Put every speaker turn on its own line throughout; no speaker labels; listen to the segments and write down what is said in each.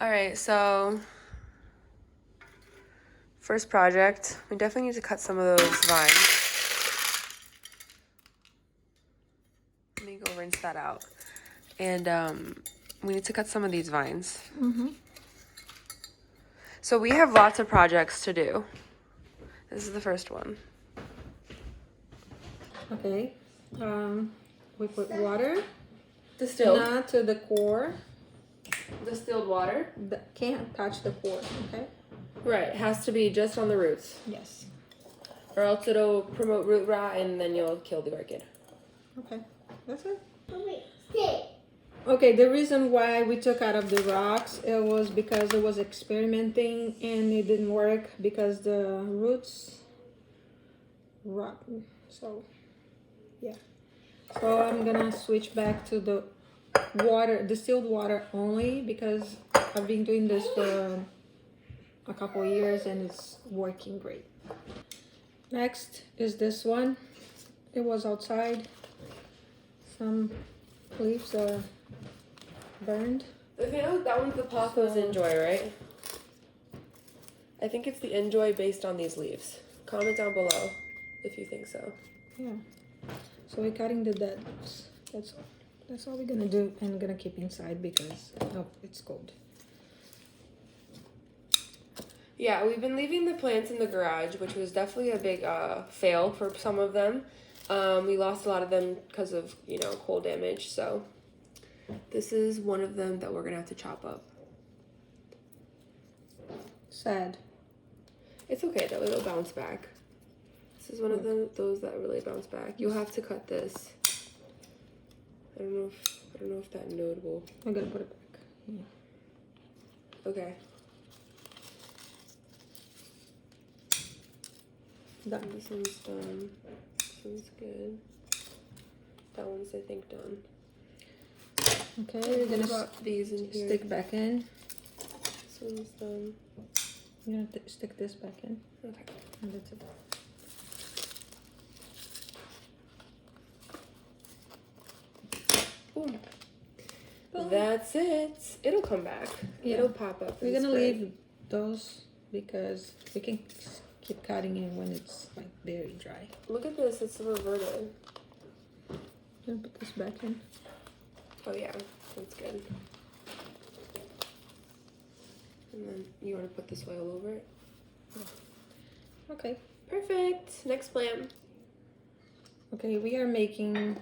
All right, so first project, we definitely need to cut some of those vines. Let me go rinse that out. And we need to cut some of these vines. So we have lots of projects to do. This is the first one.
Okay. We put water.
Distilled.
Not to the core.
Distilled water.
Can't touch the core, okay?
Right, it has to be just on the roots.
Yes.
Or else it'll promote root rot and then you'll kill the orchid.
Okay, that's it.
Stay.
Okay, the reason why we took out of the rocks, it was because it was experimenting and it didn't work because the roots rotten. So, yeah. So I'm gonna switch back to the water, distilled water only, because I've been doing this for a couple of years and it's working great. Next is this one. It was outside. Some leaves are burned.
That one's the Paco's Enjoy, right? I think it's the Enjoy based on these leaves. Comment down below if you think so.
Yeah. So we're cutting the dead leaves. That's all we're gonna do, and gonna keep inside because it's cold.
Yeah, we've been leaving the plants in the garage, which was definitely a big fail for some of them. We lost a lot of them because of, cold damage. So this is one of them that we're going to have to chop up.
Sad.
It's okay, though. It'll bounce back. This is one of those that really bounce back. You'll have to cut this. I don't know if that's notable.
I'm gonna put it back. Yeah.
Okay.
Done.
This one's done. This one's good. That one's, I think, done.
Okay, we're gonna
put these in here.
stick back in.
This one's done.
You're gonna stick this back in.
Okay.
And that's it.
Boom. That's it. It'll come back.
Yeah.
It'll pop up.
We're gonna leave those because we can keep cutting it when it's like very dry.
Look at this. It's reverted.
Gonna put this back in.
Oh yeah, that's good. And then you want to put this oil over it.
Okay.
Perfect. Next plant.
Okay, we are making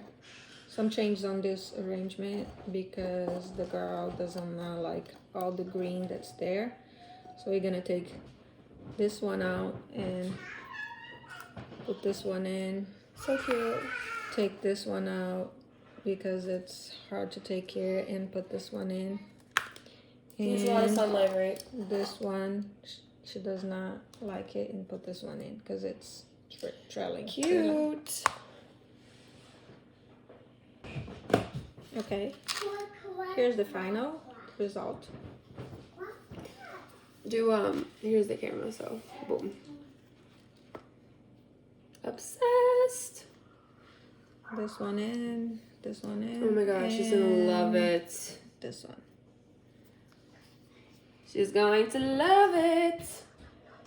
some changes on this arrangement because the girl doesn't like all the green that's there. So we're gonna take this one out and put this one in.
So cute.
Take this one out because it's hard to take care and put this one in.
Needs a lot of sunlight, right?
This one, she does not like it, and put this one in because it's trailing.
Cute.
Okay, here's the final result.
Here's the camera, so boom. Obsessed.
This one in, this one in.
Oh my gosh, she's gonna love it.
This one.
She's going to love it.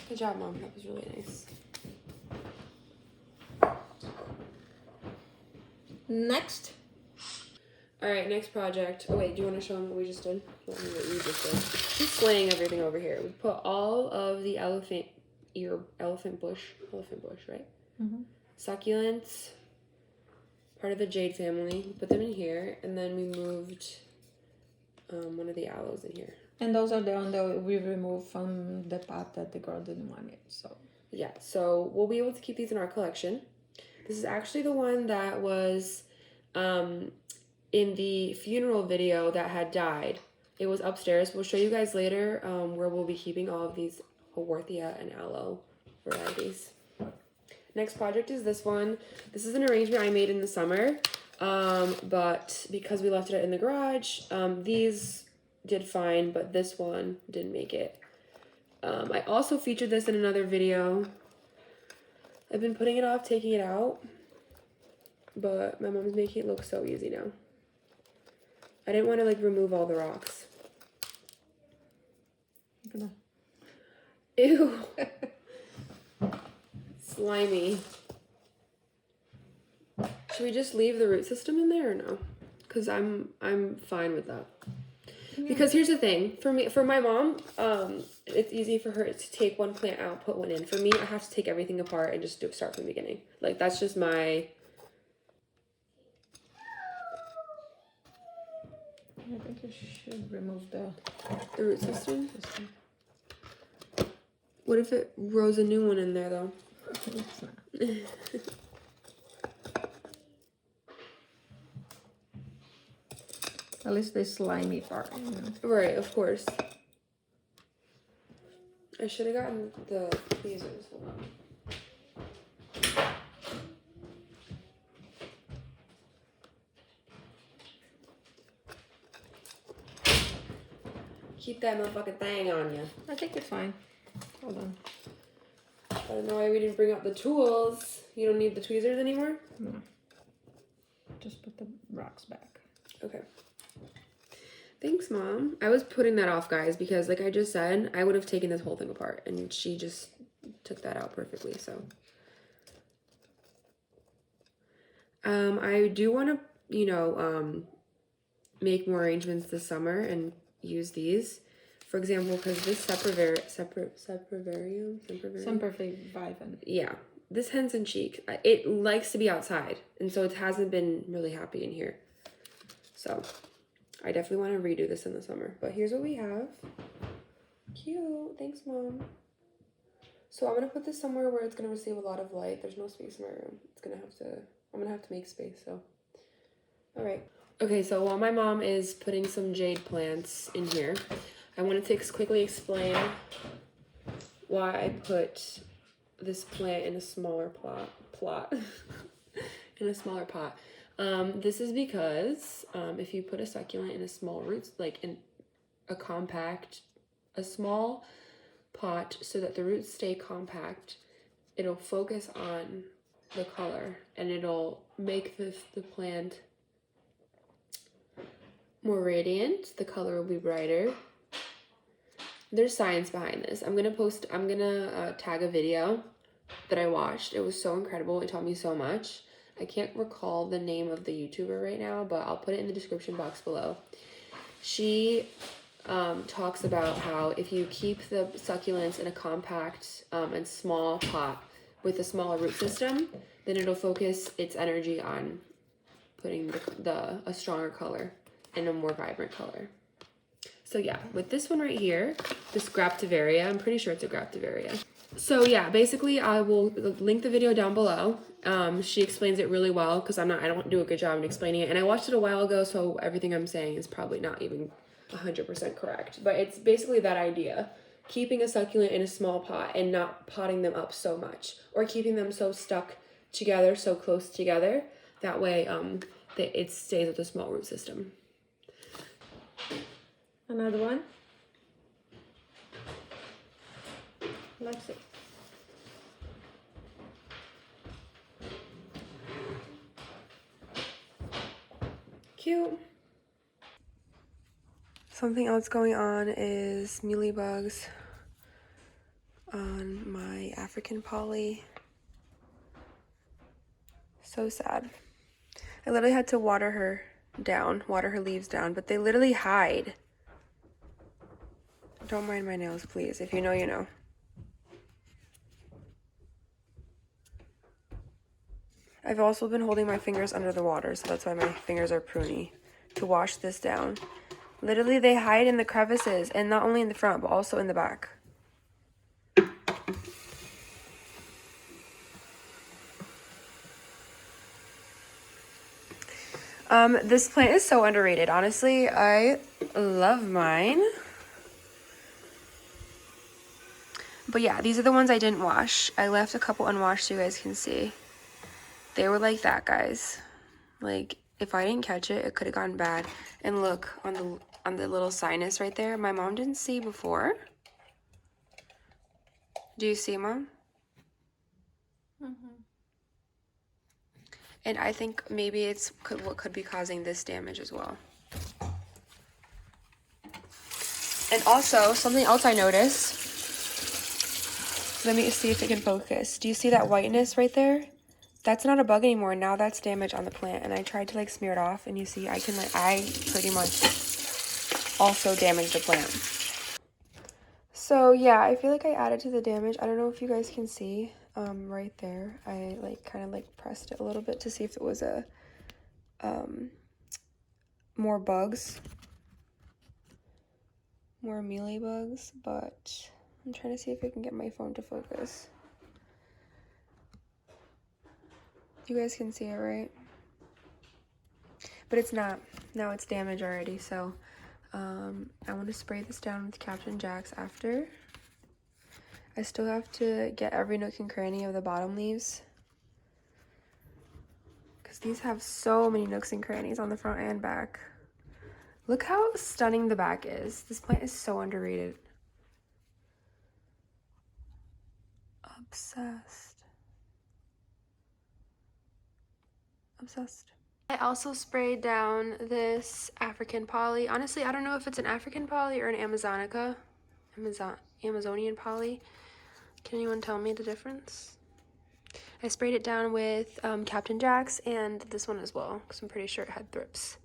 Good job, Mom. That was really nice.
Next.
All right, next project. Oh wait, do you want to show them what we just did? What we just did. She's slaying everything over here. We put all of the elephant bush, right?
Mm-hmm.
Succulents, part of the jade family. We put them in here, and then we moved one of the aloes in here.
And those are the ones that we removed from the pot that the girl didn't want it. So
yeah, so we'll be able to keep these in our collection. This is actually the one that was in the funeral video that had died. It was upstairs. We'll show you guys later where we'll be keeping all of these Haworthia and aloe varieties. Next project is this one. This is an arrangement I made in the summer, but because we left it in the garage, these did fine, but this one didn't make it. I also featured this in another video. I've been putting it off taking it out, but my mom's making it look so easy now. I didn't want to remove all the rocks.
gonna...
Ew. Slimy. Should we just leave the root system in there or no? Because I'm fine with that. Yeah. Because here's the thing, for my mom, it's easy for her to take one plant out, put one in. For me, I have to take everything apart and just start from the beginning. Like, that's just my...
I think you should remove the
root system. What if it grows a new one in there though?
It's not. At least the slimy part, you know.
Right, of course. I should have gotten the tweezers. Hold on. Keep that motherfucking thing on you.
I think it's fine. Hold on.
I don't know why we didn't bring up the tools. You don't need the tweezers anymore?
No. Just put the rocks back.
Okay. Thanks, Mom. I was putting that off, guys, because like I just said, I would have taken this whole thing apart, and she just took that out perfectly, so. I do want to, you know, make more arrangements this summer and use these. For example, because this Sempervarium? Yeah. This Hens and Cheek, it likes to be outside, and so it hasn't been really happy in here. So, I definitely want to redo this in the summer. But here's what we have. Cute. Thanks, Mom. So I'm going to put this somewhere where it's going to receive a lot of light. There's no space in my room. I'm going to have to make space, so. All right. Okay, so while my mom is putting some jade plants in here, I wanted to quickly explain why I put this plant in a smaller in a smaller pot. This is because if you put a succulent in a small roots, like in a small pot, so that the roots stay compact, it'll focus on the color and it'll make the plant more radiant. The color will be brighter. There's science behind this. I'm gonna tag a video that I watched. It was so incredible. It taught me so much. I can't recall the name of the YouTuber right now, but I'll put it in the description box below. She talks about how if you keep the succulents in a compact and small pot with a smaller root system, then it'll focus its energy on putting a stronger color and a more vibrant color. So yeah, with this one right here, this Graptivaria, I'm pretty sure it's a Graptivaria. So yeah, basically I will link the video down below. She explains it really well because I don't do a good job in explaining it. And I watched it a while ago, so everything I'm saying is probably not even 100% correct. But it's basically that idea. Keeping a succulent in a small pot and not potting them up so much. Or keeping them so stuck together, so close together. That way it stays with a small root system.
Another one. Let's see.
Cute. Something else going on is mealybugs on my African poly. So sad. I literally had to water her leaves down, but they literally hide. Don't mind my nails, please. If you know, you know. I've also been holding my fingers under the water, so that's why my fingers are pruny, to wash this down. Literally, they hide in the crevices, and not only in the front, but also in the back. This plant is so underrated. Honestly, I love mine. But yeah, these are the ones I didn't wash. I left a couple unwashed so you guys can see. They were like that, guys. Like, if I didn't catch it, it could have gone bad. And look, on the little sinus right there, my mom didn't see before. Do you see, Mom?
Mm-hmm.
And I think maybe it's what could be causing this damage as well. And also, something else I noticed. Let me see if it can focus. Do you see that whiteness right there? That's not a bug anymore. Now that's damage on the plant. And I tried to like smear it off, and you see I pretty much also damaged the plant. So yeah, I feel like I added to the damage. I don't know if you guys can see right there. I like kind of like pressed it a little bit to see if it was a more bugs, more mealy bugs, but I'm trying to see if I can get my phone to focus. You guys can see it, right? But it's not. Now it's damaged already, so I want to spray this down with Captain Jack's after. I still have to get every nook and cranny of the bottom leaves, because these have so many nooks and crannies on the front and back. Look how stunning the back is. This plant is so underrated. Obsessed. Obsessed. I also sprayed down this African poly. Honestly, I don't know if it's an African poly or an Amazonian poly. Can anyone tell me the difference? I sprayed it down with Captain Jack's and this one as well, because I'm pretty sure it had thrips.